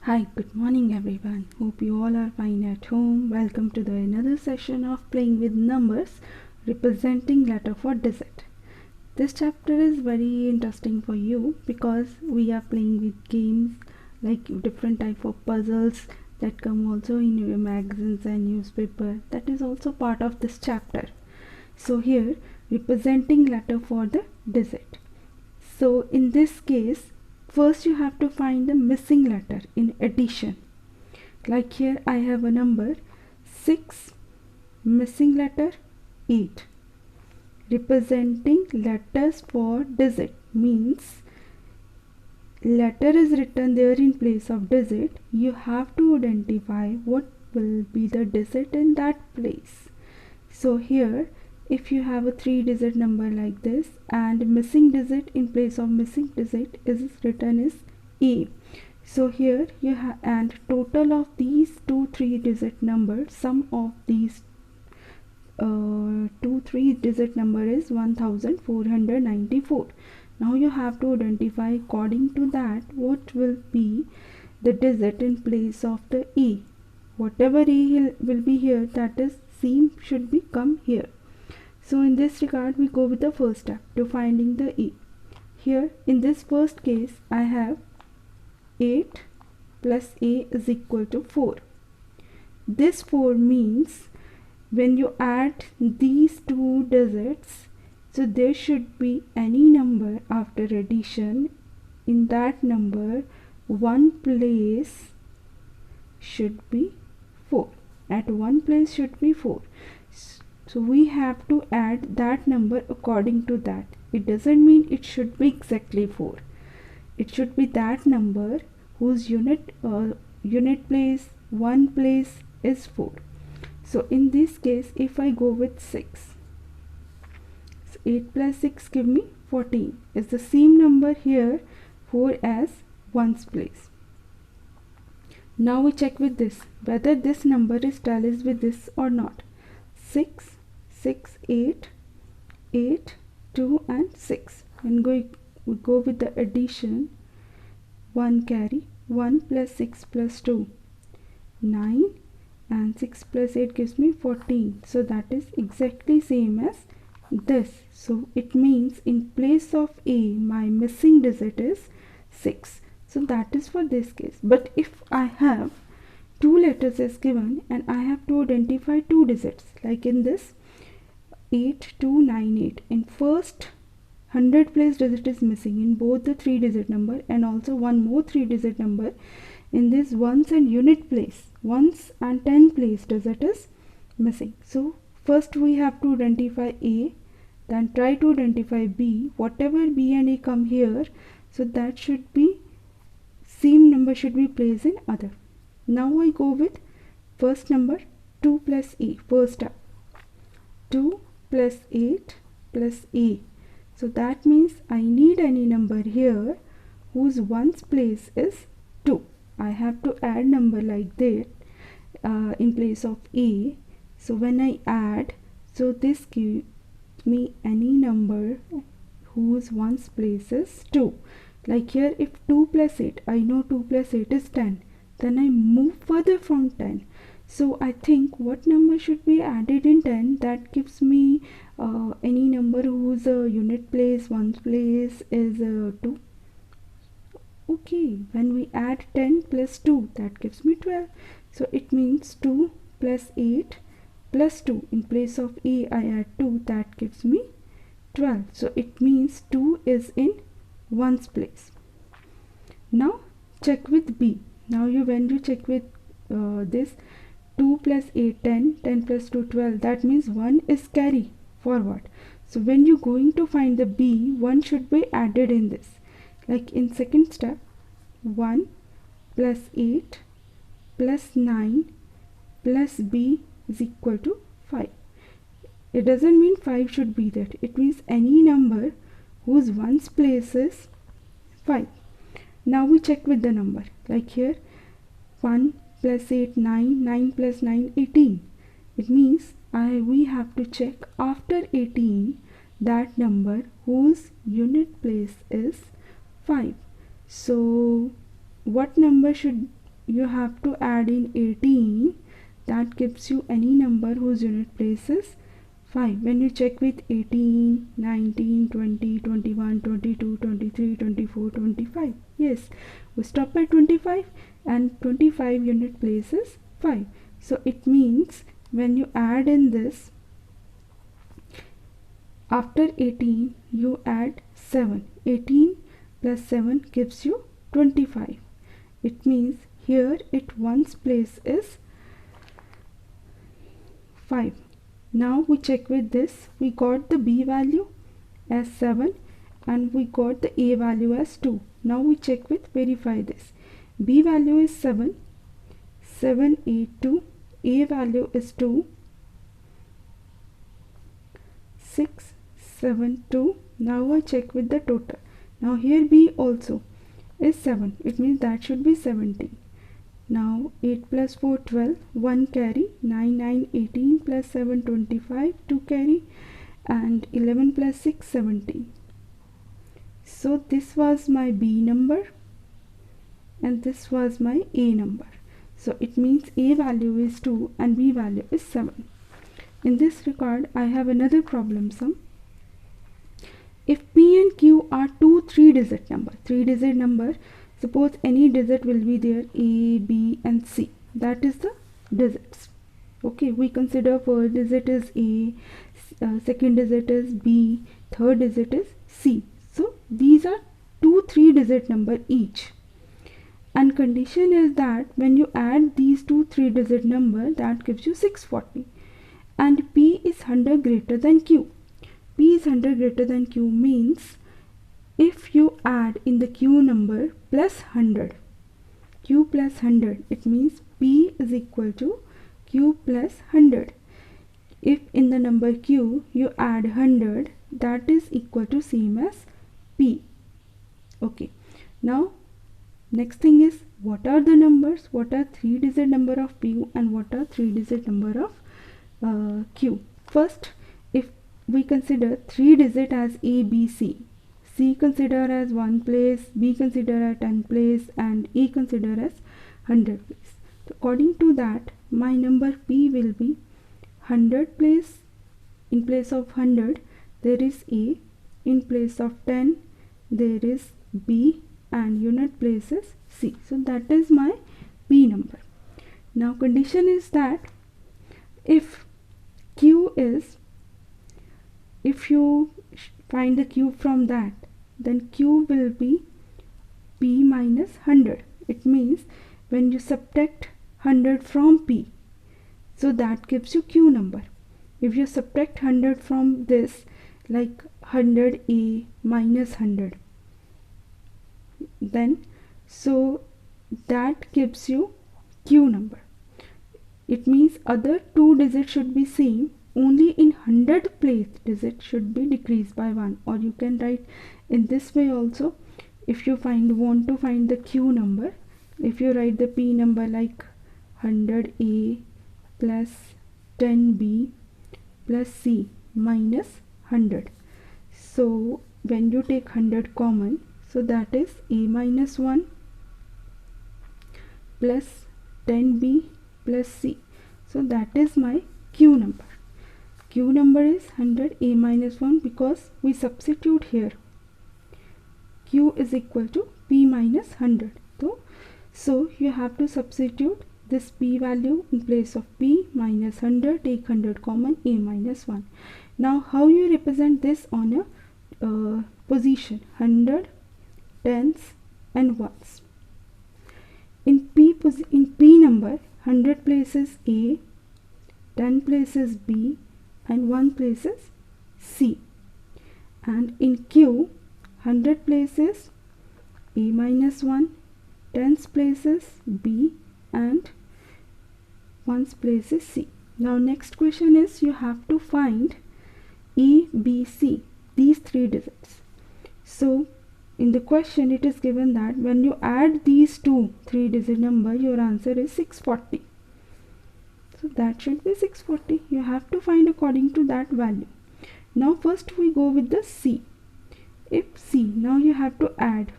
Hi, good morning everyone. Hope you all are fine at home. Welcome to the another session of playing with numbers representing letter for digit. This chapter is very interesting for you because we are playing with games like different type of puzzles that come also in your magazines and newspaper. That is also part of this chapter. So here representing letter for the digit. So in this case, first you have to find the missing letter in addition. Like here I have a number 6, missing letter 8. Representing letters for digit means letter is written there in place of digit. You have to identify what will be the digit in that place. So here if you have a 3-digit number like this and missing digit in place of missing digit is written as A. So here you have, and total of these 2 3-digit numbers, sum of these 2 3-digit number is 1494. Now you have to identify according to that what will be the digit in place of the A. Whatever A will be here, that is same should be come here. So in this regard we go with the first step to finding the A. Here in this first case I have 8 plus A is equal to 4. This 4 means when you add these two digits, so there should be any number after addition. In that number one place should be 4. At one place should be 4. So we have to add that number according to that. It doesn't mean it should be exactly 4. It should be that number whose unit place, one place is 4. So in this case if I go with 6, so 8 plus 6 give me 14. Is the same number here 4 as ones place. Now we check with this whether this number is tallies with this or not. 6 6 8 8 2 and 6. When we go with the addition, 1 carry 1 plus 6 plus 2 9 and 6 plus 8 gives me 14. So that is exactly same as this. So it means in place of A my missing digit is 6. So that is for this case. But if I have two letters is given and I have to identify two digits, like in this 8298, in first 100 place digit is missing in both the 3-digit number and also one more 3-digit number in this ones and unit place, ones and 10 place digit is missing. So first we have to identify A, then try to identify B. Whatever B and A come here, so that should be same number should be placed in other. Now I go with first number 2 plus A. First step 2 plus 8 plus A. So that means I need any number here whose ones place is 2. I have to add number like that in place of A. So when I add, so this gives me any number whose ones place is 2. Like here if 2 plus 8, I know 2 plus 8 is 10. Then I move further from 10. So I think what number should be added in 10, that gives me any number whose unit place, ones place is 2. Okay, when we add 10 plus 2, that gives me 12. So it means 2 plus 8 plus 2. In place of A I add 2, that gives me 12. So it means 2 is in ones place. Now check with B. Now when you check with this 2 plus 8 10, 10 plus 2 12, that means 1 is carry forward. So when you're going to find the B, 1 should be added in this. Like in second step, 1 plus 8 plus 9 plus B is equal to 5. It doesn't mean 5 should be there. It means any number whose ones place is 5. Now we check with the number. Like here 1 plus 8 9, 9 plus 9 18. It means we have to check after 18 that number whose unit place is 5. So what number should you have to add in 18. That gives you any number whose unit place is 5. When you check with 18, 19, 20, 21, 22, 23, 24, 25. Yes, we stop at 25 and 25 unit place is 5. So it means when you add in this, after 18 you add 7. 18 plus 7 gives you 25. It means here it one's place is 5. Now we check with this. We got the B value as 7 and we got the A value as 2. Now we check with verify this. B value is 7, 7, 8, 2. A value is 2, 6, 7, 2. Now I check with the total. Now here B also is 7. It means that should be 17. Now 8 plus 4 12, 1 carry, 9 9 18 plus 7 25, 2 carry, and 11 plus 6 17. So this was my B number and this was my A number. So it means A value is 2 and B value is 7. In this regard, I have another problem sum. If P and Q are two 3-digit number, suppose any digit will be there, A, B and C. That is the digits. Okay, we consider first digit is A, second digit is B, third digit is C. So these are two 3-digit number each. And condition is that when you add these two 3-digit number, that gives you 640. And P is 100 greater than Q. P is 100 greater than Q means if you add in the Q number plus 100, Q plus 100, it means P is equal to Q plus 100. If in the number Q you add 100, that is equal to same as P. Okay. Now next thing is, what are the numbers? What are 3-digit number of P and what are 3-digit number of Q? First, if we consider 3-digit as A, B, C. C consider as 1 place, B consider as 10 place and E consider as 100 place. So according to that, my number P will be 100 place. In place of 100 there is A, in place of 10 there is B and unit place is C. So that is my P number. Now condition is that if Q is, if you find the Q from that, then Q will be P minus 100. It means when you subtract 100 from P, so that gives you Q number. If you subtract 100 from this, like 100A minus 100, then so that gives you Q number. It means other two digits should be same, only in 100 place digit should be decreased by 1, or you can write in this way also. If you want to find the Q number, if you write the P number like 100A plus 10B plus C minus 100. So when you take 100 common, so that is A minus 1 plus 10B plus C. So that is my Q number. Q number is 100, A minus 1, because we substitute here Q is equal to P minus 100. So you have to substitute this P value in place of P minus 100, take 100 common, A minus 1. Now how you represent this on a position? 100, tens and ones. In P number, 100 places A, 10 places B and 1 places C. And in Q, 100 places A minus 1, 10 places B and 1 places C. Now next question is, you have to find E, B, C, these 3 digits. So in the question it is given that when you add these two 3-digit number, your answer is 640. So that should be 640. You have to find according to that value. Now first we go with the C. If C, now you have to add.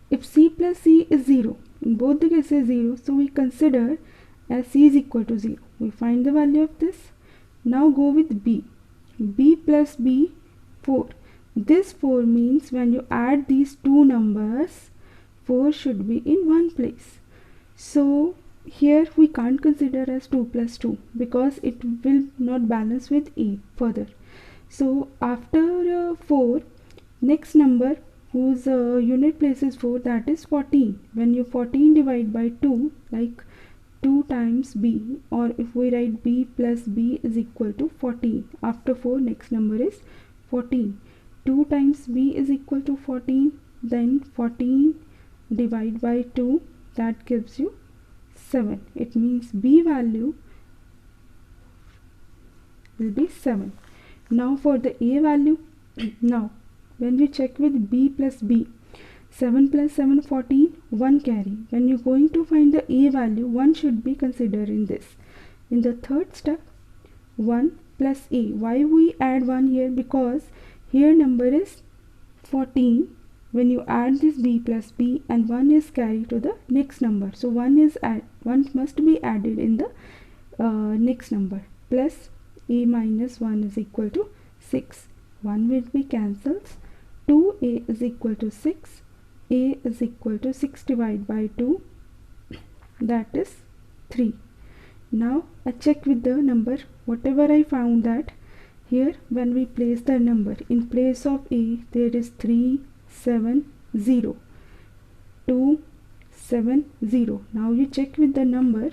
If C plus C is 0, in both the cases 0, so we consider as c is equal to 0. We find the value of this. Now go with b. B plus b, 4. This 4 means when you add these two numbers, 4 should be in one place. So here we can't consider as 2 plus 2 because it will not balance with a further. So after 4, next number whose unit place is 4, that is 14. When you 14 divide by 2, like 2 times b, or if we write b plus b is equal to 14. After 4, next number is 14. 2 times b is equal to 14, then 14 divide by 2, that gives you 7. It means b value will be 7. Now for the a value, now when you check with b plus b, 7 plus 7, 14, 1 carry. When you're going to find the a value, 1 should be considered in this. In the third step, 1 plus a. Why we add 1 here? Because here number is 14. When you add this b plus b and 1 is carried to the next number. So 1 must be added in the next number. Plus a minus 1 is equal to 6. 1 will be cancelled. 2a is equal to 6. A is equal to 6 divided by 2, that is 3. Now I check with the number, whatever I found, that here when we place the number in place of a, there is 3 7 0, 2 7 0. Now you check with the number,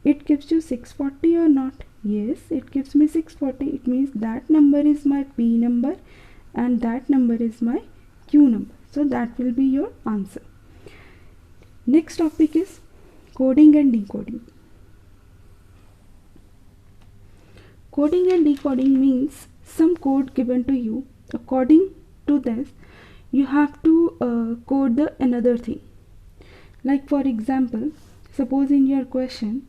it gives you 640 or not? Yes, it gives me 640. It means that number is my p number and that number is my q number. So that will be your answer. Next topic is coding and decoding. Coding and decoding means some code given to you. According to this, you have to code the another thing. Like for example, suppose in your question,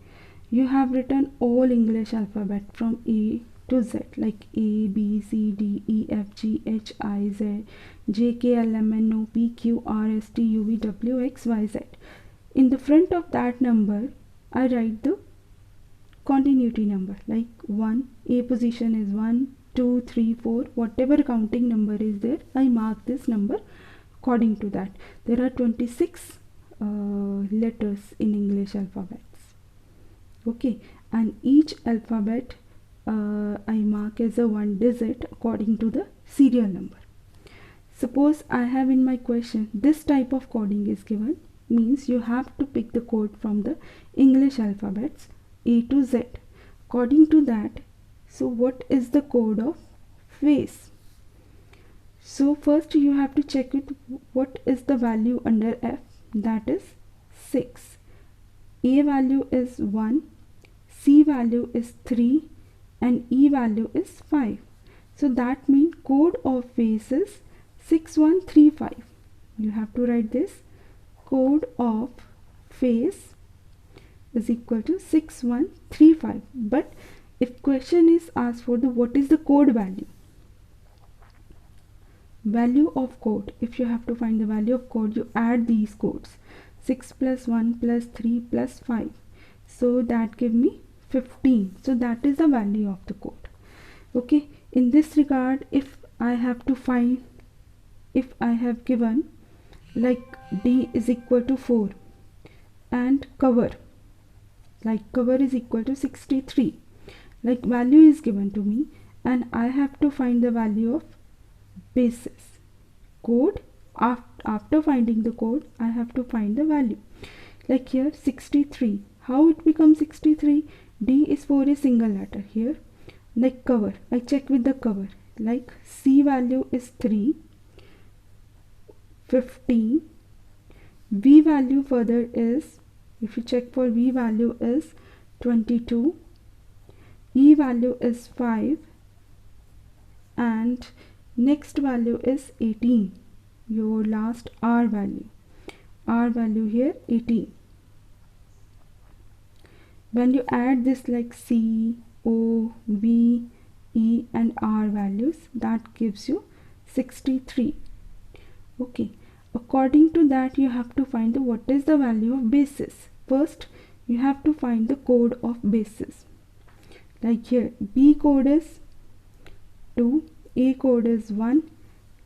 you have written all English alphabet from A to Z, like A, B, C, D, E, F, G, H, I, Z, J, K, L, M, N, O, P, Q, R, S, T, U, V, W, X, Y, Z. In the front of that number, I write the continuity number, like 1, A position is 1, 2, 3, 4, whatever counting number is there, I mark this number according to that. There are 26 letters in English alphabets. Okay, and each alphabet I mark as a 1 digit according to the serial number. Suppose I have in my question this type of coding is given, means you have to pick the code from the English alphabets A to Z. According to that, so what is the code of face? So first you have to check it, what is the value under F, that is 6. A value is 1, C value is 3 and E value is 5. So that means code of face is 6135. You have to write this, code of face is equal to 6135. But if question is asked for the what is the code value of code, if you have to find the value of code, you add these codes, 6 plus 1 plus 3 plus 5, so that give me 15. So that is the value of the code. Okay, in this regard, if I have to find, if I have given like D is equal to 4 and cover, like cover is equal to 63, like value is given to me and I have to find the value of basis code. After finding the code, I have to find the value, like here 63. How it becomes 63? D is for a single letter here. Like cover, I check with the cover, like C value is 3, 15, V value further is, if you check for V value is 22, E value is 5 and next value is 18, your last R value here 18. When you add this like C, O, V, E and R values, that gives you 63. Okay, according to that you have to find the what is the value of basis. First you have to find the code of basis. Like here, B code is 2, A code is 1,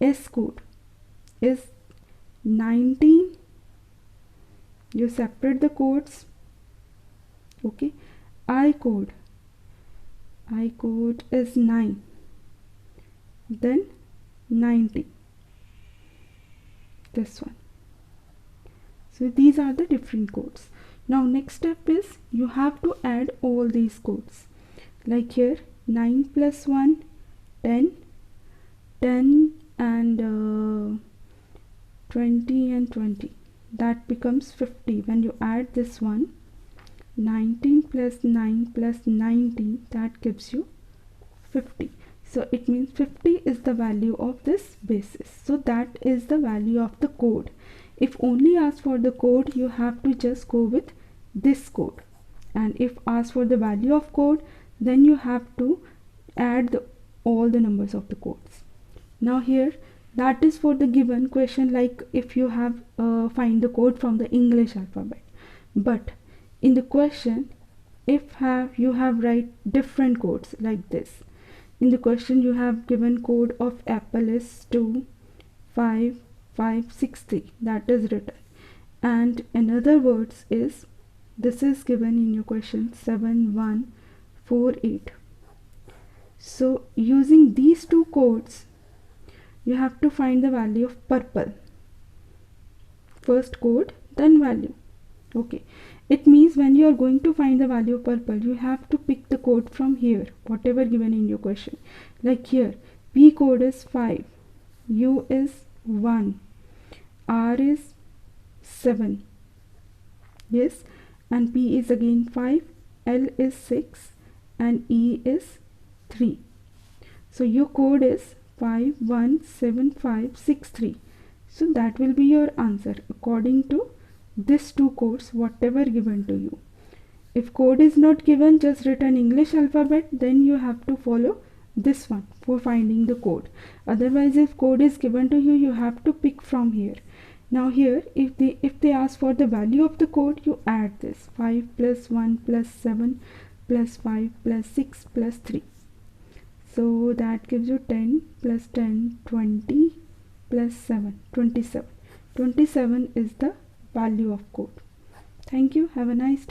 S code is 19. You separate the codes. Okay, I code is 9, then 90, this one. So these are the different codes. Now next step is you have to add all these codes. Like here, 9 plus 1, 10, 10 and 20 and 20, that becomes 50. When you add this one, 19 plus 9 plus 19, that gives you 50. So it means 50 is the value of this basis. So that is the value of the code. If only asked for the code, you have to just go with this code, and if asked for the value of code, then you have to add all the numbers of the codes. Now here, that is for the given question, like if you have find the code from the English alphabet. But in the question, if you have write different codes like this. In the question you have given code of apple is 2 5 5 6 3, that is written, and in other words is this is given in your question 7 1 4 8. So using these two codes you have to find the value of purple. First code, then value. Okay, it means when you are going to find the value of purple, you have to pick the code from here, whatever given in your question. Like here, P code is 5, U is 1, R is 7, yes, and P is again 5, L is 6, and E is 3. So your code is 517563. So that will be your answer according to these two codes, whatever given to you. If code is not given, just written English alphabet, then you have to follow this one for finding the code. Otherwise, if code is given to you, you have to pick from here. Now here, if they ask for the value of the code, you add this 5 plus 1 plus 7 plus 5 plus 6 plus 3. So that gives you 10 plus 10, 20 plus 7, 27. 27 is the value of code. Thank you. Have a nice day.